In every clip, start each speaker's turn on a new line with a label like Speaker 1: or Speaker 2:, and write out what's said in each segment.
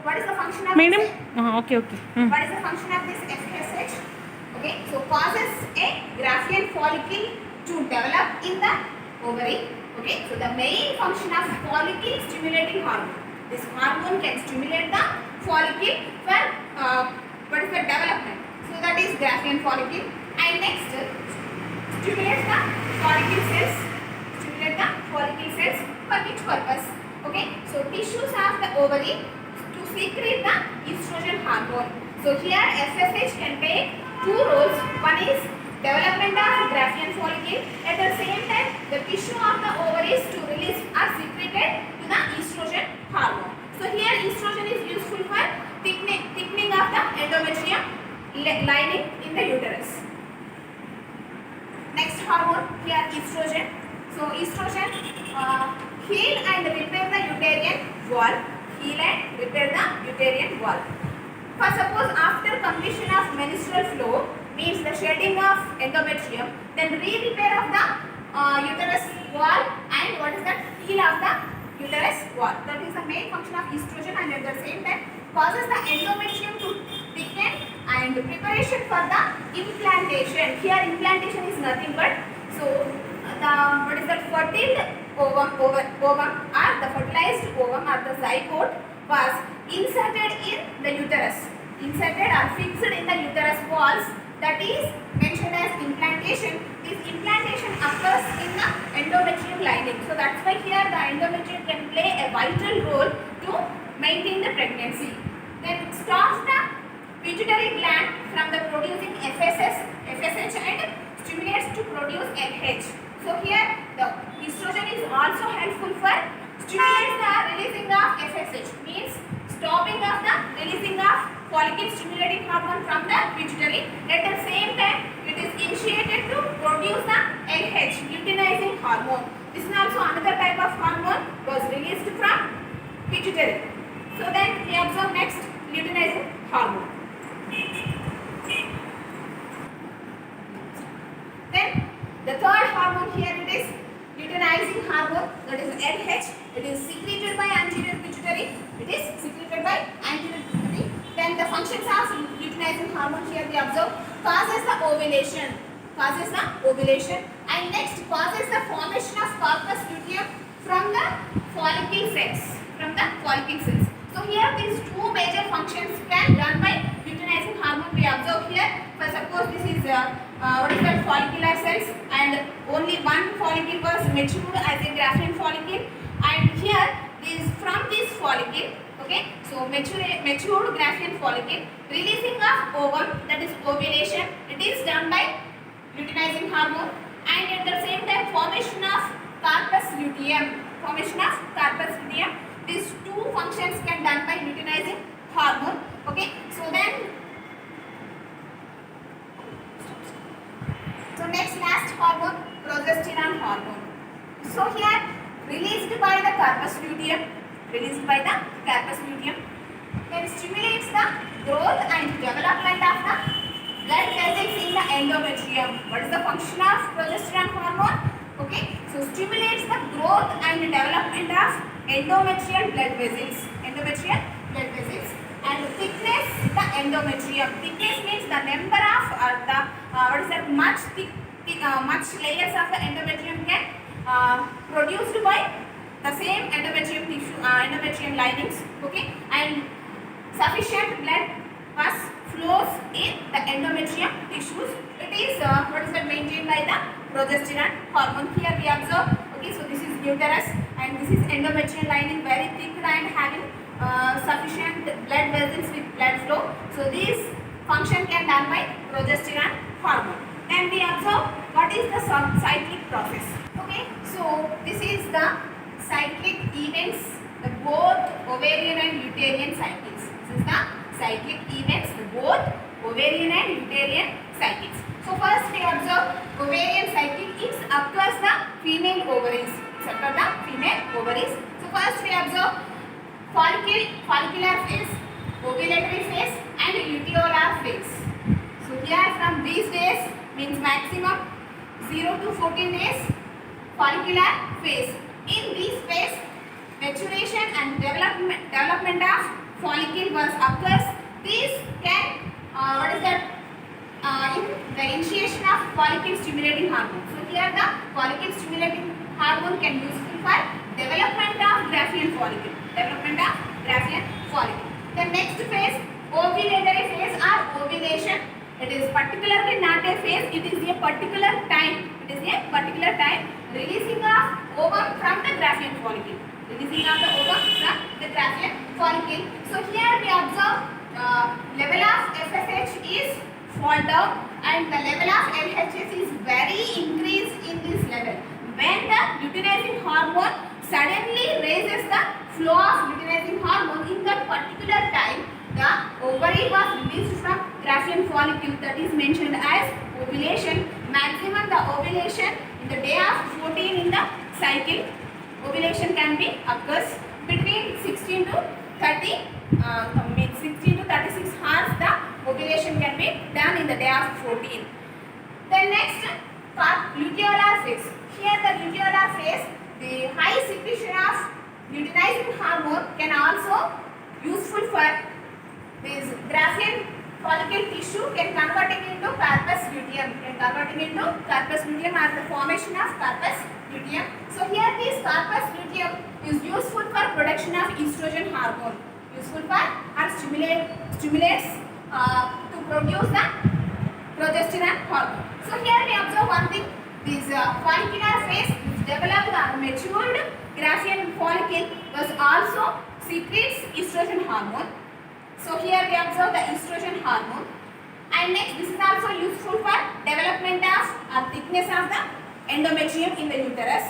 Speaker 1: what is the function of
Speaker 2: Madam,
Speaker 1: this?
Speaker 2: okay, okay.
Speaker 1: What is the function of this FSH? Okay, so causes a Graafian follicle to develop in the ovary. Okay, so the main function of follicle stimulating hormone. This hormone can stimulate the follicle for what is the development? So that is Graafian follicle. And next, stimulate the follicle cells. Stimulate the follicle cells for which purpose? Okay, so tissues of the ovary to secrete the estrogen hormone. So here FSH can take two roles. One is development of Graafian follicle. At the same time, the tissue of the ovaries to release or secreted to the estrogen hormone. So here estrogen is useful for thickening of the endometrium lining in the uterus. Next hormone here estrogen. So estrogen heal and repair the uterine wall. Heal and repair the uterine wall. For suppose after completion of menstrual flow means the shedding of endometrium, then repair of the uterus wall and what is that? Heal of the uterus wall. That is the main function of estrogen, and at the same time causes the endometrium to thicken and preparation for the implantation. Here implantation is nothing but so the what is that fertile ovum or the fertilized ovum or the zygote was inserted in the uterus, inserted or fixed in the uterus walls. That is mentioned as implantation. This implantation occurs in the endometrium lining. So that's why here the endometrium can play a vital role to maintain the pregnancy. Then it stops the pituitary gland from the producing FSH and stimulates to produce LH. So here the estrogen is also helpful for stimulates the releasing of FSH, means stopping of the releasing of follicle stimulating hormone from the pituitary. At the same time it is initiated to produce the LH, luteinizing hormone. This is also another type of hormone was released from pituitary. So then we observe next luteinizing hormone. Then the third hormone here it is luteinizing hormone, that is LH. It is secreted by anterior pituitary. It is secreted by anterior pituitary. Then the functions of luteinizing hormone here we observe causes the ovulation, and next causes the formation of corpus luteum from the follicle cells, So here these two major functions can done by luteinizing hormone we observe here. For suppose this is what is that follicular cells, and only one follicle was matured as a Graafian follicle, and here this from this follicle, okay, so matured Graafian follicle, releasing of ovum, that is ovulation, it is done by luteinizing hormone, and at the same time formation of corpus luteum. These two functions can done by luteinizing hormone. Okay, so then next last hormone, progesterone hormone. So here released by the corpus luteum, then stimulates the growth and development of the blood vessels in the endometrium. What is the function of progesterone hormone? Okay, so stimulates the growth and development of endometrial blood vessels, and thickness the endometrium. Thickness means the number of much layers of the endometrium can produced by the same endometrium tissue, endometrium linings. Okay, and sufficient blood pus flows in the endometrium tissues. It is maintained by the progesterone hormone. Here we observe. Okay, so this is uterus and this is endometrium lining, very thick and having sufficient blood vessels with blood flow. So this function can done by progesterone hormone. And we observe what is the cyclic process. Okay, so this is the cyclic events, the both ovarian and uterine cycles. This is the cyclic events, the both ovarian and uterine cycles. So first we observe ovarian cycle. It occurs the female ovaries. So first we observe follicular phase, ovulatory phase and luteolar phase. So here from these days means maximum 0 to 14 days follicular phase. In this phase, maturation and development of follicle was occurs. This can what is that? In the initiation of follicle stimulating hormone. So here the follicle stimulating hormone can be useful for development of Graafian follicle. Development of Graafian follicle. The next phase, ovulatory phase or ovulation. It is particularly not a phase. It is a particular time. It is a particular time releasing of ovum from the Graafian follicle. Releasing of the ovum from the Graafian follicle. So here we observe level of FSH is fall down and the level of LHS is very increased in this level. When the luteinizing hormone suddenly raises the flow of luteinizing hormone, in that particular time the ovary was released from Graafian follicle, that is mentioned as ovulation. Maximum the ovulation in the day of 14 in the cycle. Ovulation can be occurs between 16 to 36 hours. The ovulation can be done in the day of 14. Then next part, luteolar phase. Here the luteolar phase, the high secretion of luteinizing hormone can also useful for this Graafian follicle tissue, can converting into corpus luteum, or the formation of corpus luteum. So here this corpus luteum is useful for production of estrogen hormone, useful for or stimulates to produce the progesterone hormone. So here we observe one thing, this follicular phase is developed or matured Graafian follicle was also secretes estrogen hormone. So here we observe the estrogen hormone, and next this is also useful for development of thickness of the endometrium in the uterus.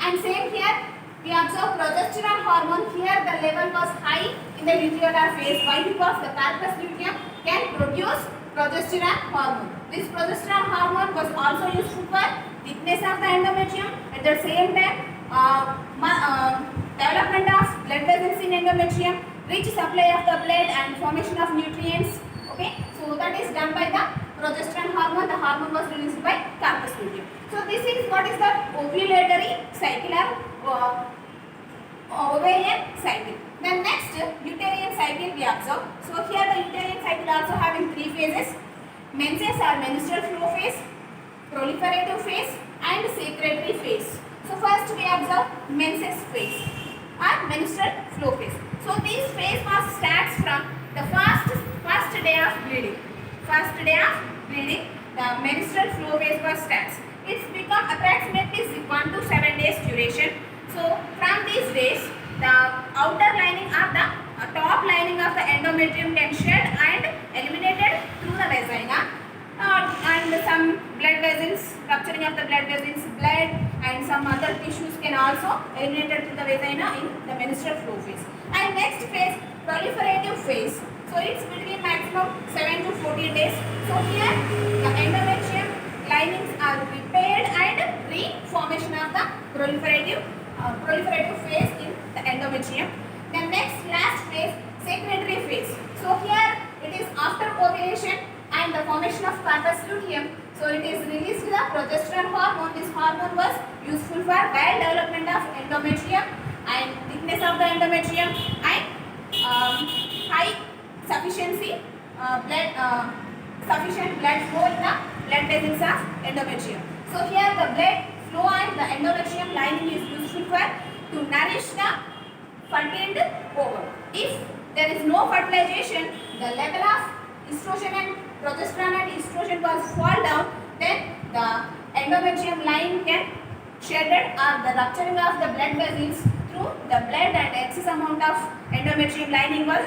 Speaker 1: And same here we observe progesterone hormone. Here the level was high in the luteolar phase. Why? Because the corpus luteum can produce progesterone hormone. This progesterone hormone was also useful for thickness of the endometrium. At the same time, development of blood vessels in endometrium, rich supply of the blood and formation of nutrients. Okay, so that is done by the progesterone hormone. The hormone was released by corpus luteum. So this is what is the ovulatory cycle or ovarian cycle. Then next, uterine cycle we observe. So here the uterine cycle also having three phases: menses or menstrual flow phase, proliferative phase, and secretory phase. So first we observe menses phase or menstrual flow phase. So this phase starts from the first day of bleeding. First day of bleeding, the menstrual flow phase starts. It's become approximately 1 to 7 days duration. So from these days, the outer lining of the top lining of the endometrium can shed and eliminated through the vagina, and some blood vessels, rupturing of the blood vessels, blood and some other tissues can also eliminated through the vagina in the menstrual flow phase. And next phase, proliferative phase. So it's between maximum 7 to 14 days. So here the endometrium linings are repaired and reformation of the proliferative phase in the endometrium. The next last phase, secretory phase. So here it is after ovulation and the formation of corpus luteum. So it is released the progesterone hormone. This hormone was useful for well development of endometrium and thickness of the endometrium and high sufficiency sufficient blood flow in the blood vessels of endometrium. So here the blood flow and the endometrium lining is useful for to nourish the fertiled ovum. If there is no fertilization, the level of estrogen and progesterone and estrogen was fall down, then the endometrium line can shedded or the rupturing of the blood vessels through the blood and excess amount of endometrium lining was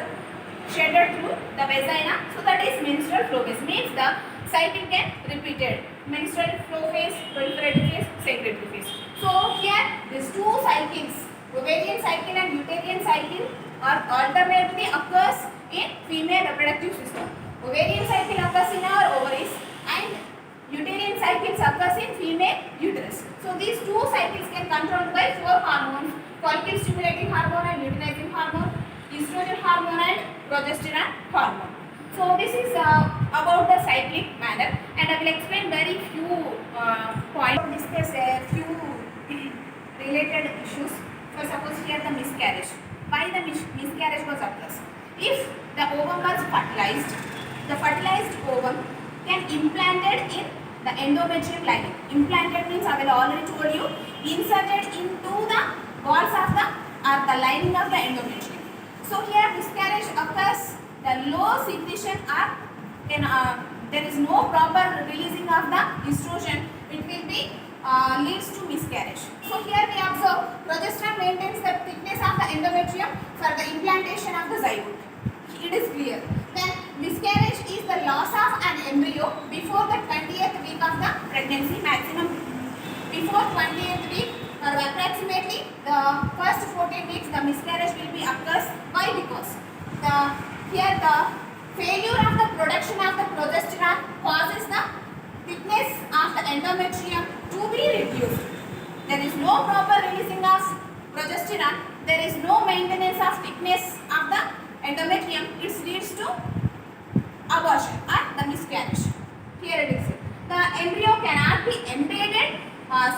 Speaker 1: shedded through the vagina. So that is menstrual flow phase, means the cycle can repeated. Menstrual flow phase, proliferative phase, secretory phase. So here these two cycles, ovarian cycle and uterine cycle, are alternately occurs in female reproductive system. Ovarian cycle occurs in our ovaries and uterine cycles occurs in female uterus. So these two cycles can controlled by four hormones: follicle stimulating hormone and luteinizing hormone, estrogen hormone and progesterone hormone. So this is about the cyclic manner, and I will explain very few points. Discuss a few related issues. For suppose here the miscarriage. Why the miscarriage was occurs? If the ovum was fertilized, the fertilized ovum can implanted in the endometrium lining. Implanted means I will already told you, inserted into the walls of the lining of the endometrium. So here miscarriage occurs, the low secretion or there is no proper releasing of the estrogen, it will be leads to miscarriage. So here we observe progesterone maintains the thickness of the endometrium for the implantation of the zygote. It is clear. Then miscarriage is the loss of an embryo before the 20th week of the pregnancy, maximum before 20th week or approximately the first 14 weeks the miscarriage will be occurs. Why? Because here the failure of the production of the progesterone causes the thickness of the endometrium to be reduced. There is no proper releasing of progesterone, there is no maintenance of thickness of the endometrium, it leads to abortion or the miscarriage. Here it is. The embryo cannot be embedded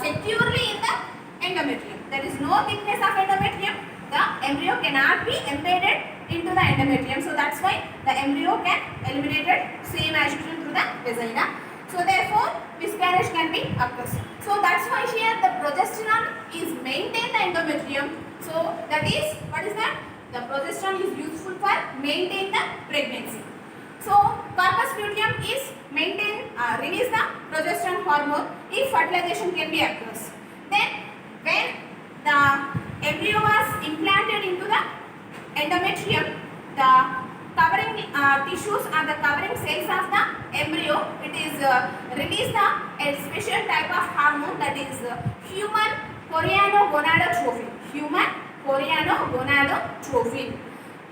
Speaker 1: securely in the endometrium. There is no thickness of endometrium. The embryo cannot be embedded into the endometrium. So that's why the embryo can eliminated same as usual through the vagina. So therefore miscarriage can be occurs. So that's why here the progesterone is maintain the endometrium. So that is, what is that? The progesterone is useful for maintain the pregnancy. So corpus luteum is maintain release the progesterone hormone if fertilization can be occurs. Then when the embryo was implanted into the endometrium, the covering tissues or the covering cells of the embryo, it is release a special type of hormone, that is human choriogonadotrophin. Human choriogonadotrophin,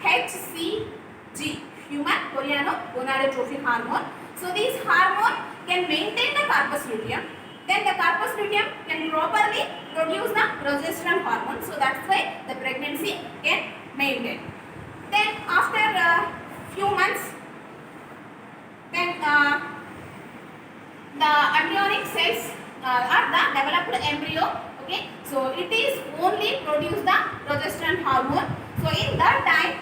Speaker 1: HCG, human choriogonadotrophin hormone. So this hormone can maintain the corpus luteum. Then the corpus luteum can properly produce the progesterone hormone. So that's why the pregnancy can maintain. Then after few months, then the embryonic cells are the developed embryo. Okay, so it is only produce the progesterone hormone. So in that time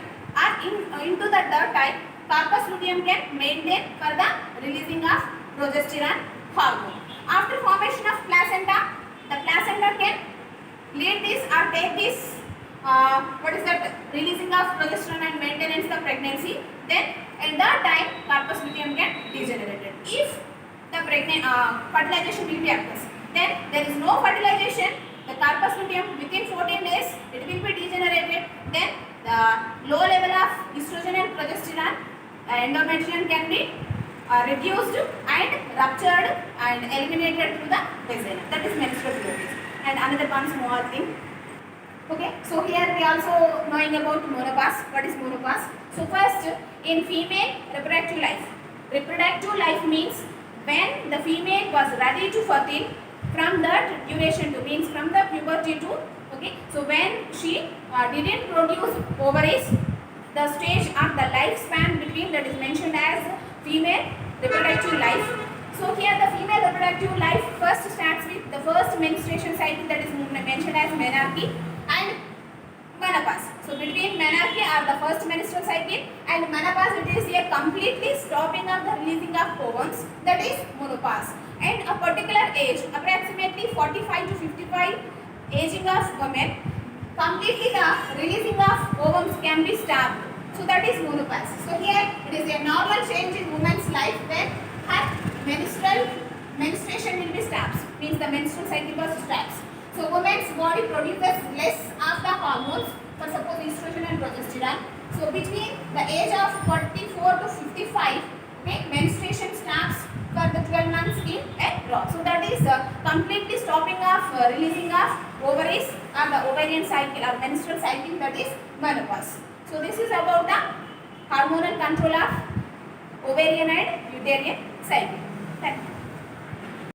Speaker 1: or into the third time, corpus luteum can maintain for the releasing of progesterone hormone. After formation of placenta, the placenta can lead this or take this what is that, releasing of progesterone and maintenance the pregnancy. Then at that time corpus luteum can degenerate. If the fertilization will be occurs, then there is no fertilization, the corpus luteum within 14 days it will be degenerated. Then the low level of estrogen and progesterone endometrium can be reduced and ruptured and eliminated through the vagina. That is menstrual periods. And another one small thing. Okay, so here we also knowing about menopause. What is menopause? So first, in female reproductive life. Reproductive life means when the female was ready to fertile, from that duration to, means from the puberty to, okay, so when she didn't produce ovaries, the stage of the lifespan between, that is mentioned as female reproductive life. So here the female reproductive life first starts with the first menstruation cycle, that is mentioned as menarche and menopause. So between menarche or the first menstrual cycle and menopause, it is a completely stopping of the releasing of hormones, that is menopause. And a particular age, approximately 45 to 55 aging of women, completely the releasing of ovums can be stopped. So that is menopause. So here it is a normal change in woman's life when her menstruation will be stopped, means the menstrual cycle was stops. So woman's body produces less of the hormones, for suppose estrogen and progesterone. So between the age of 44 to 55, okay, menstruation stops for the 12 months in a row. So that is completely stopping of releasing of ovaries or the ovarian cycle or menstrual cycle, that is menopause. So this is about the hormonal control of ovarian and uterine cycle. Thank you.